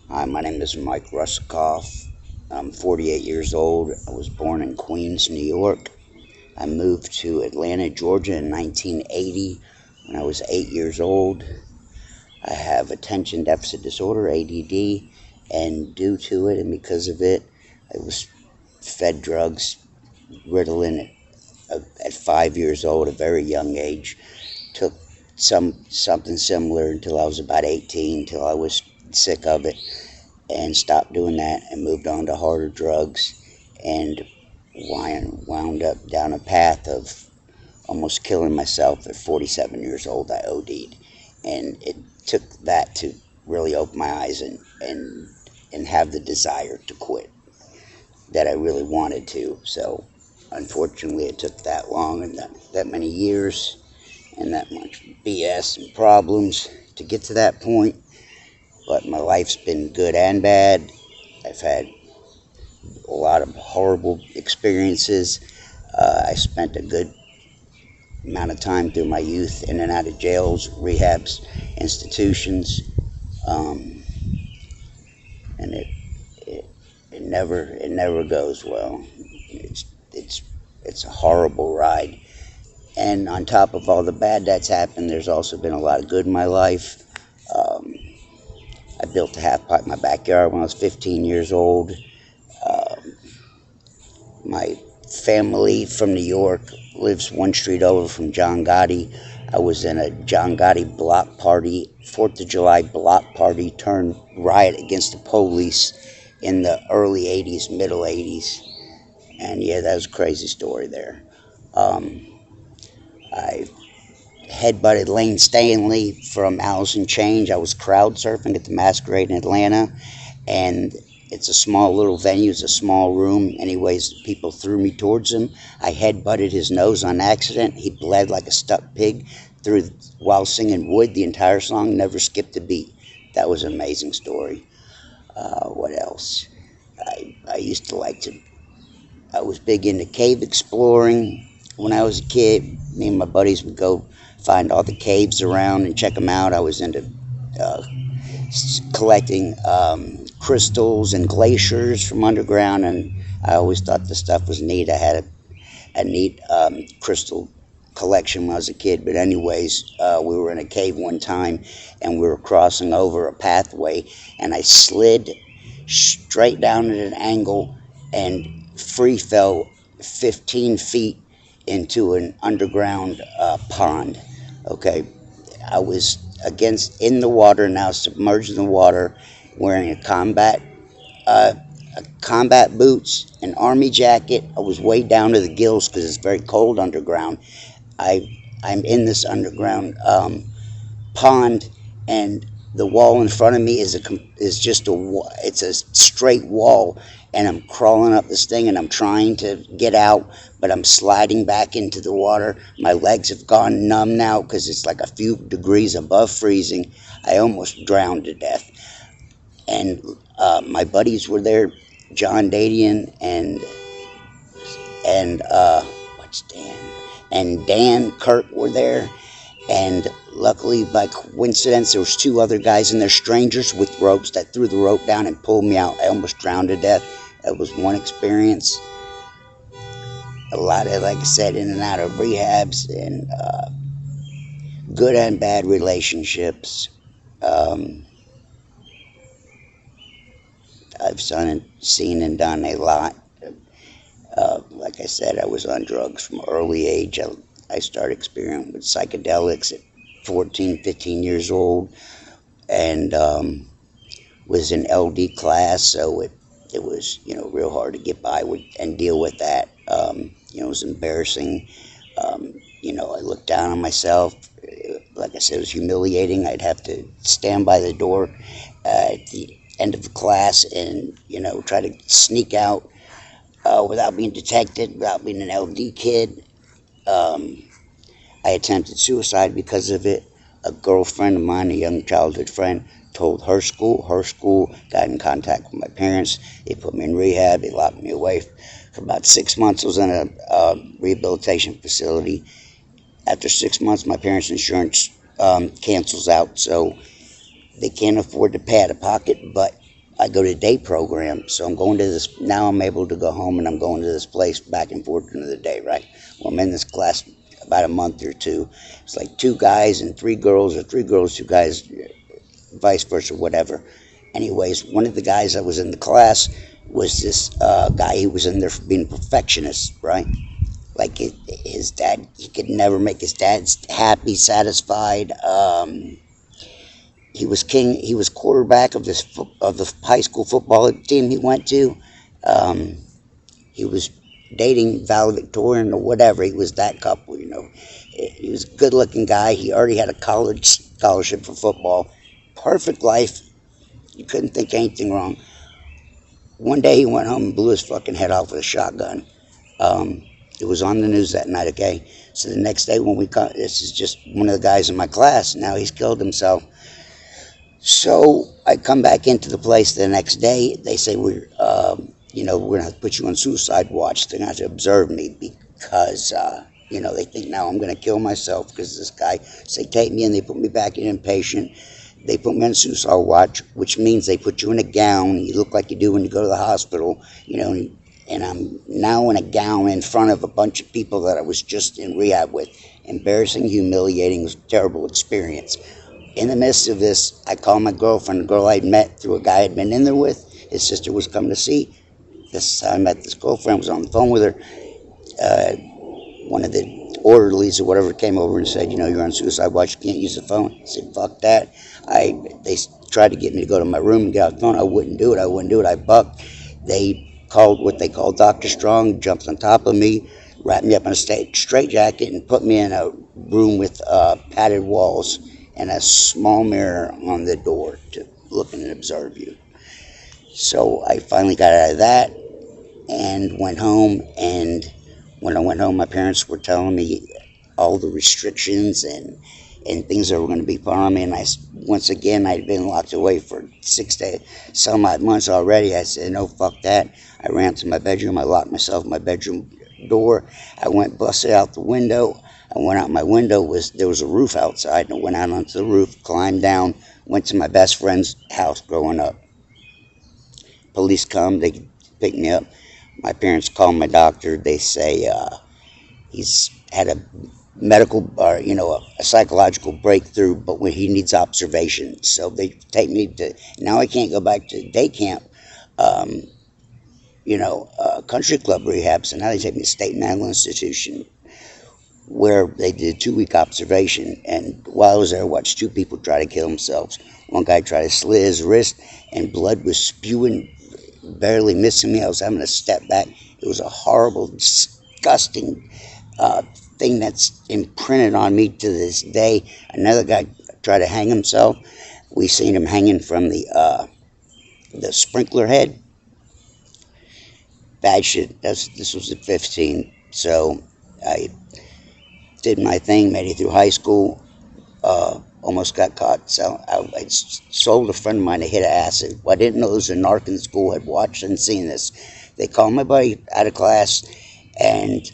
Hi, my name is Mike Russakoff. I'm 48 years old. I was born in Queens, New York. I moved to Atlanta, Georgia in 1980 when I was 8 years old. I have attention deficit disorder, ADD, and due to it and because of it, I was fed drugs, Ritalin, at 5 years old, a very young age. Took something similar until I was about 18, until I was sick of it and stopped doing that and moved on to harder drugs and wound up down a path of almost killing myself at 47 years old. I OD'd, and it took that to really open my eyes and have the desire to quit that I really wanted to. So unfortunately it took that long and that many years and that much BS and problems to get to that point. But my life's been good and bad. I've had a lot of horrible experiences. I spent a good amount of time through my youth in and out of jails, rehabs, institutions, um, and it it never goes well. It's it's it's a horrible ride. And on top of all the bad that's happened, there's also been a lot of good in my life. Um, I built a half pipe in my backyard when I was 15 years old. Um, My family from New York lives one street over from John Gotti. I was in a John Gotti block party, 4th of July block party turned riot against the police in the early 80s, middle 80s. And yeah, that was a crazy story there. Um, I headbutted Lane Stanley from Alice in Chains. I was crowd surfing at the Masquerade in Atlanta, and it's a small little venue. It's a small room. Anyways, people threw me towards him. I headbutted his nose on accident. He bled like a stuck pig through while singing "Wood" the entire song. Never skipped a beat. That was an amazing story. What else? I used to like to. I was big into cave exploring when I was a kid. Me and my buddies would go find all the caves around and check them out. I was into uh, collecting crystals and glaciers from underground, and I always thought the stuff was neat. I had a neat crystal collection when I was a kid. But anyways, we were in a cave one time, and we were crossing over a pathway, and I slid straight down at an angle and free fell 15 feet into an underground pond. Okay, I was against in the water now, submerged in the water, wearing uh, a combat boots, an army jacket. I was way down to the gills because it's very cold underground. I'm in this underground pond, and the wall in front of me is just it's a straight wall, and I'm crawling up this thing, and I'm trying to get out, but I'm sliding back into the water. My legs have gone numb now because it's like a few degrees above freezing. I almost drowned to death, and my buddies were there, John Dadian and what's Dan and Dan Kirk were there, and luckily, by coincidence, there was two other guys in there, strangers with ropes, that threw the rope down and pulled me out. I almost drowned to death. That was one experience. A lot of, like I said, in and out of rehabs and good and bad relationships. Um, I've seen and done a lot. Like I said, I was on drugs from early age. I started experimenting with psychedelics at 14, 15 years old, and was in LD class, so it was real hard to get by with and deal with that. It was embarrassing. I looked down on myself. Like I said, it was humiliating. I'd have to stand by the door at the end of the class and try to sneak out without being detected, without being an LD kid. Um, I attempted suicide because of it. A girlfriend of mine, a young childhood friend, told her school. Her school got in contact with my parents. They put me in rehab. They locked me away for about 6 months. I was in a rehabilitation facility. After 6 months, my parents' insurance cancels out, so they can't afford to pay out of pocket. But I go to day program, so I'm going to this, now I'm able to go home and I'm going to this place back and forth during the day, right? Well, I'm in this class about a month or two. It's like two guys and three girls, or three girls, two guys, vice versa, whatever. Anyways, one of the guys that was in the class was this guy. He was in there for being a perfectionist, right? Like his dad, he could never make his dad happy, satisfied. He was king. He was quarterback of the high school football team he went to. Um, he was dating valedictorian or whatever. He was that couple, you know. He was a good-looking guy. He already had a college scholarship for football. Perfect life. You couldn't think anything wrong. One day he went home and blew his fucking head off with a shotgun. Um, it was on the news that night. Okay, so the next day when we come, this is just one of the guys in my class. Now he's killed himself. So I come back into the place the next day. They say we're gonna put you on suicide watch. They're gonna have to observe me because they think now I'm gonna kill myself because this guy. So they take me and they put me back in inpatient. They put me on suicide watch, which means they put you in a gown. You look like you do when you go to the hospital, and I'm now in a gown in front of a bunch of people that I was just in rehab with. Embarrassing, humiliating, terrible experience. In the midst of this, I called my girlfriend, the girl I'd met through a guy I'd been in there with. His sister was coming to see. This time I met this girlfriend, was on the phone with her. One of the orderlies or whatever came over and said, you're on suicide watch, you can't use the phone. I said, fuck that. They tried to get me to go to my room and get out the phone. I wouldn't do it. I bucked. They called what they called Dr. Strong, jumped on top of me, wrapped me up in a straitjacket, and put me in a room with padded walls and a small mirror on the door to look and observe you. So I finally got out of that and went home. And when I went home, my parents were telling me all the restrictions and things that were going to be put on me. And once again, I'd been locked away for 6 to some odd months already. I said, no, fuck that. I ran to my bedroom. I locked myself in my bedroom door. I went, busted out the window. I went out my window. There was a roof outside, and I went out onto the roof, climbed down, went to my best friend's house growing up. Police come, they pick me up. My parents call my doctor. They say he's had a medical or a psychological breakthrough, but when he needs observation. So they take me to, now I can't go back to day camp, country club rehab. So now they take me to State Mental Institution, where they did a 2-week observation. And while I was there, I watched two people try to kill themselves. One guy tried to slit his wrist, and blood was spewing, barely missing me. I was having to step back. It was a horrible, disgusting thing that's imprinted on me to this day. Another guy tried to hang himself. We seen him hanging from the sprinkler head. Bad shit. This was at 15. So I did my thing, made it through high school, almost got caught. So I sold a friend of mine a hit of acid. Well, I didn't know there was a narc in school. Had watched and seen this. They called my buddy out of class, and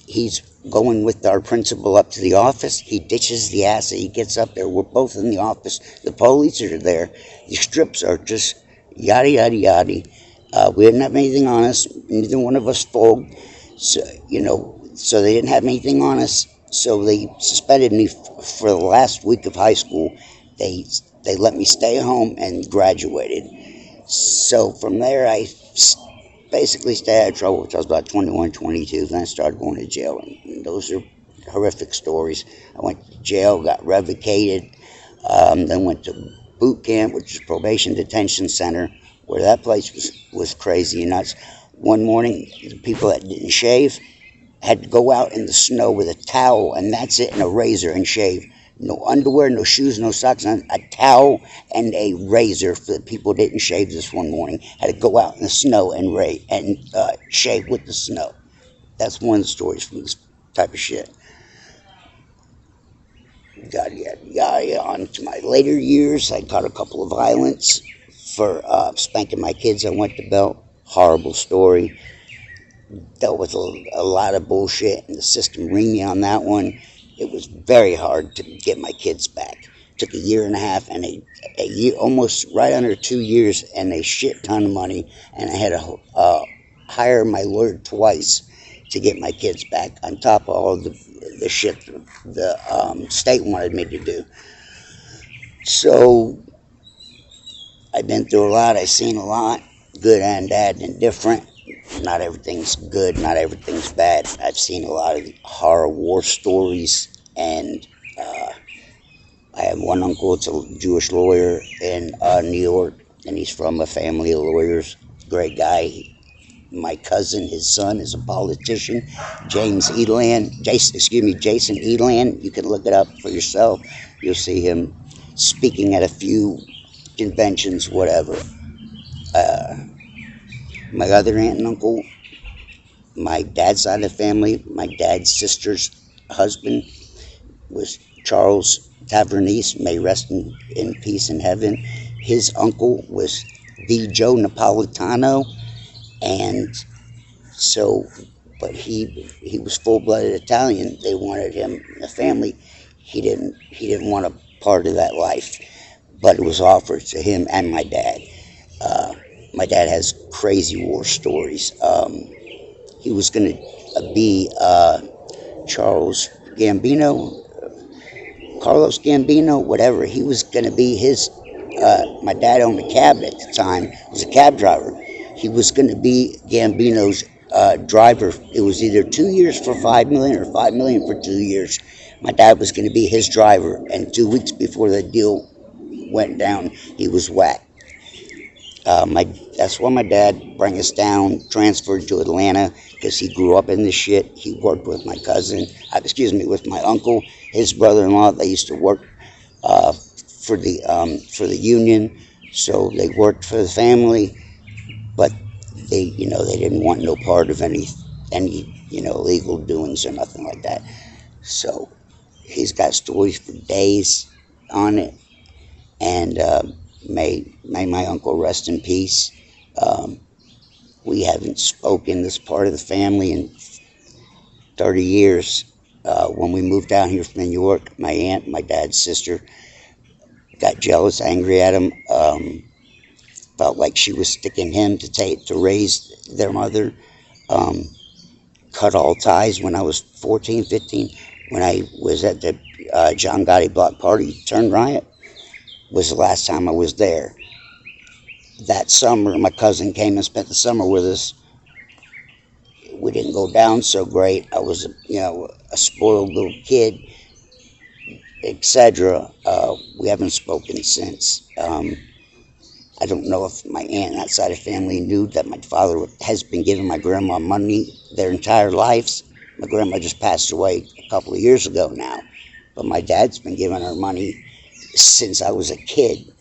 he's going with our principal up to the office. He ditches the acid. He gets up there. We're both in the office. The police are there. The strips are just yada, yada, yada. We didn't have anything on us. Neither one of us fogged. So they didn't have anything on us. So they suspended me for the last week of high school. They let me stay home and graduated. So from there, I basically stayed out of trouble until I was about 21, 22. Then I started going to jail. And those are horrific stories. I went to jail, got revocated, then went to boot camp, which is probation detention center, where that place was crazy and nuts. One morning, the people that didn't shave had to go out in the snow with a towel, and that's it, and a razor, and shave. No underwear, no shoes, no socks, a towel and a razor for the people who didn't shave this one morning. Had to go out in the snow and shave with the snow. That's one of the stories from this type of shit. Got on to my later years. I caught a couple of violence for spanking my kids. I went to belt. Horrible story. Dealt with a lot of bullshit, and the system ringed me on that one. It was very hard to get my kids back. took a year and a half and a year, almost right under 2 years, and a shit ton of money. And I had to hire my lawyer twice to get my kids back, on top of all the shit the state wanted me to do. So I've been through a lot. I've seen a lot, good and bad and different. Not everything's good, not everything's bad. I've seen a lot of horror war stories, and I have one uncle, it's a Jewish lawyer in New York, and he's from a family of lawyers. Great guy. My cousin, his son, is a politician, Jason Eland. You can look it up for yourself. You'll see him speaking at a few conventions, whatever. My other aunt and uncle, my dad's side of the family, my dad's sister's husband was Charles Tavernese, may rest in peace in heaven. His uncle was the Joe Napolitano, and so, but he was full-blooded Italian. They wanted him in the family. He didn't want a part of that life, but it was offered to him and my dad. My dad has crazy war stories. He was going to be Carlos Gambino, whatever. He was going to be his. My dad owned a cab at the time. He was a cab driver. He was going to be Gambino's driver. It was either 2 years for $5 million or $5 million for 2 years. My dad was going to be his driver, and 2 weeks before the deal went down, he was whacked. That's why my dad brought us down, transferred to Atlanta, because he grew up in this shit. He worked with my with my uncle, his brother-in-law. They used to work for the union, so they worked for the family, but they didn't want no part of any illegal doings or nothing like that. So he's got stories for days on it, and may my uncle rest in peace. We haven't spoken this part of the family in 30 years. When we moved down here from New York, my aunt, my dad's sister, got jealous, angry at him, felt like she was sticking him to raise their mother. Cut all ties when I was 14, 15, when I was at the John Gotti Block Party Turn Riot, was the last time I was there. That summer, my cousin came and spent the summer with us. We didn't go down so great. I was, a spoiled little kid, etc. We haven't spoken since. I don't know if my aunt and that side of the family knew that my father has been giving my grandma money their entire lives. My grandma just passed away a couple of years ago now, but my dad's been giving her money since I was a kid.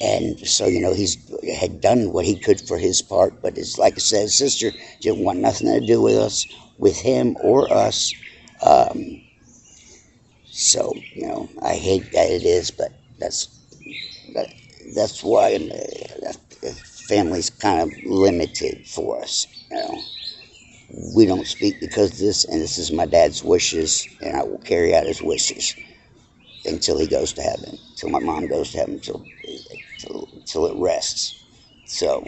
And so, he's had done what he could for his part, but it's like I said, his sister didn't want nothing to do with us, with him or us. So, I hate that it is, but that's why family's kind of limited for us. We don't speak because of this, and this is my dad's wishes, and I will carry out his wishes until he goes to heaven, until my mom goes to heaven, until it rests. So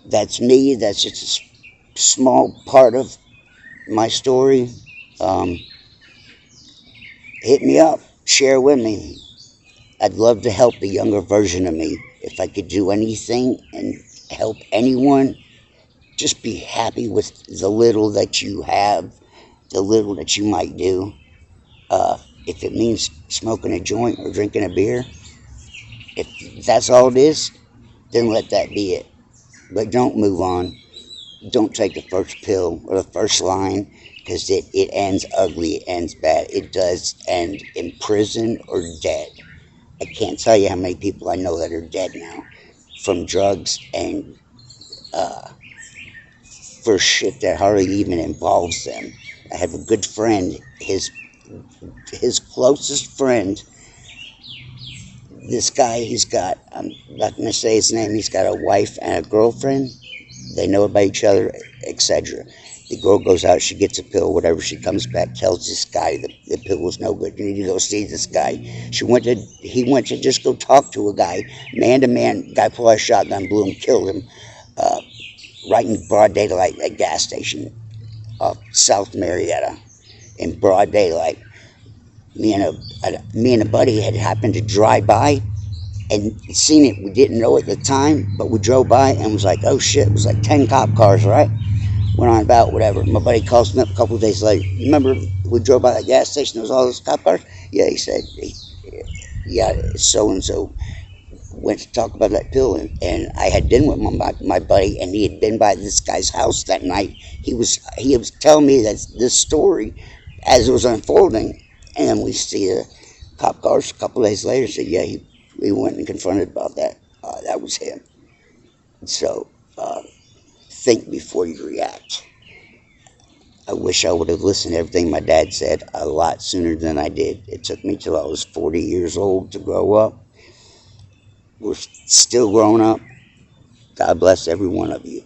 that's me. That's just a small part of my story. Hit me up, share with me. I'd love to help the younger version of me. If I could do anything and help anyone, just be happy with the little that you have, the little that you might do. If it means smoking a joint or drinking a beer, if that's all it is, then let that be it. But don't move on. Don't take the first pill or the first line, because it ends ugly, it ends bad. It does end in prison or dead. I can't tell you how many people I know that are dead now from drugs and for shit that hardly even involves them. I have a good friend, his closest friend, this guy, I'm not going to say his name, he's got a wife and a girlfriend. They know about each other, etc. The girl goes out, she gets a pill, whatever. She comes back, tells this guy the pill was no good. You need to go see this guy. He went to just go talk to a guy, man to man. Guy pulled out a shotgun, blew him, killed him, uh, right in broad daylight at a gas station off South Marietta. In broad daylight, me and a buddy had happened to drive by and seen it. We didn't know at the time, but we drove by and was like, "Oh shit!" It was like 10 cop cars, right? Went on about whatever. My buddy calls me up a couple of days later. You remember we drove by that gas station? There was all those cop cars. Yeah, he said. Yeah, so and so went to talk about that pill, and I had been with my buddy, and he had been by this guy's house that night. He was telling me that this story as it was unfolding, and we see the cop cars a couple of days later. Said, yeah, we went and confronted about that. That was him. So think before you react. I wish I would have listened to everything my dad said a lot sooner than I did. It took me till I was 40 years old to grow up. We're still growing up. God bless every one of you.